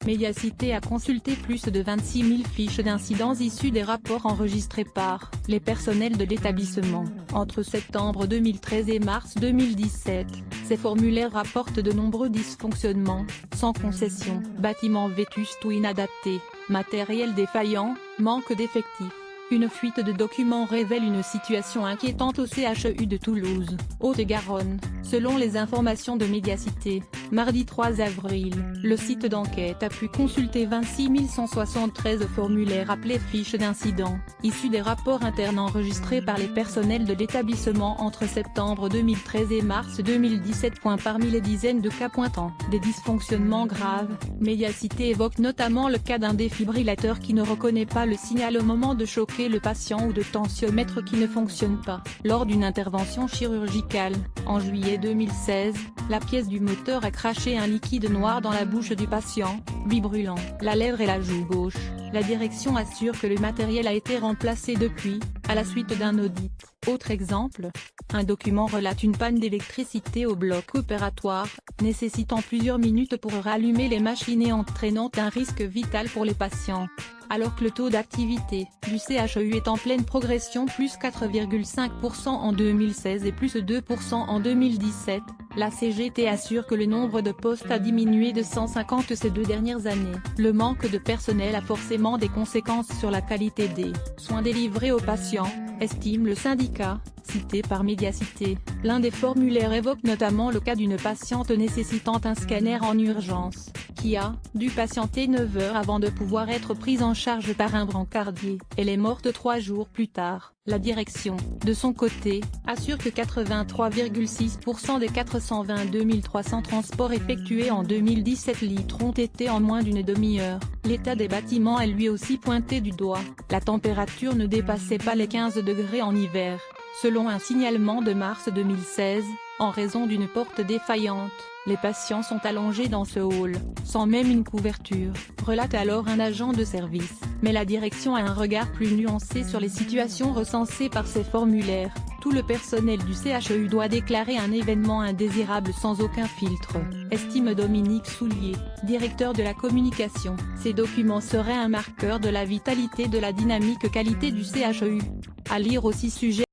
Mediacité a consulté plus de 26 000 fiches d'incidents issues des rapports enregistrés par les personnels de l'établissement. Entre septembre 2013 et mars 2017, ces formulaires rapportent de nombreux dysfonctionnements, sans concession, bâtiments vétustes ou inadaptés, matériel défaillant, manque d'effectifs. Une fuite de documents révèle une situation inquiétante au CHU de Toulouse, Haute-Garonne, selon les informations de Mediacité. Mardi 3 avril, le site d'enquête a pu consulter 26 173 formulaires appelés fiches d'incidents, issus des rapports internes enregistrés par les personnels de l'établissement entre septembre 2013 et mars 2017. Parmi les dizaines de cas pointant des dysfonctionnements graves, Mediacité évoque notamment le cas d'un défibrillateur qui ne reconnaît pas le signal au moment de choquer le patient ou de tensiomètre qui ne fonctionne pas. Lors d'une intervention chirurgicale, en juillet 2016, la pièce du moteur a craché un liquide noir dans la bouche du patient, lui brûlant la lèvre et la joue gauche. La direction assure que le matériel a été remplacé depuis, à la suite d'un audit. Autre exemple, un document relate une panne d'électricité au bloc opératoire, nécessitant plusieurs minutes pour rallumer les machines et entraînant un risque vital pour les patients. Alors que le taux d'activité du CHU est en pleine progression, plus 4,5% en 2016 et plus 2% en 2017, la CGT assure que le nombre de postes a diminué de 150 ces 2 dernières années. Le manque de personnel a forcément des conséquences sur la qualité des soins délivrés aux patients, estime le syndicat, cité par Mediacité. L'un des formulaires évoque notamment le cas d'une patiente nécessitant un scanner en urgence, qui a dû patienter 9 heures avant de pouvoir être prise en charge par un brancardier. Elle est morte 3 jours plus tard. La direction, de son côté, assure que 83,6% des 422 300 transports effectués en 2017 litres ont été en moins d'une demi-heure. L'état des bâtiments est lui aussi pointé du doigt. La température ne dépassait pas les 15 degrés en hiver, selon un signalement de mars 2016, en raison d'une porte défaillante. Les patients sont allongés dans ce hall, sans même une couverture, relate alors un agent de service. Mais la direction a un regard plus nuancé sur les situations recensées par ces formulaires. Tout le personnel du CHU doit déclarer un événement indésirable sans aucun filtre, estime Dominique Soulier, directeur de la communication. Ces documents seraient un marqueur de la vitalité de la dynamique qualité du CHU. À lire aussi sujet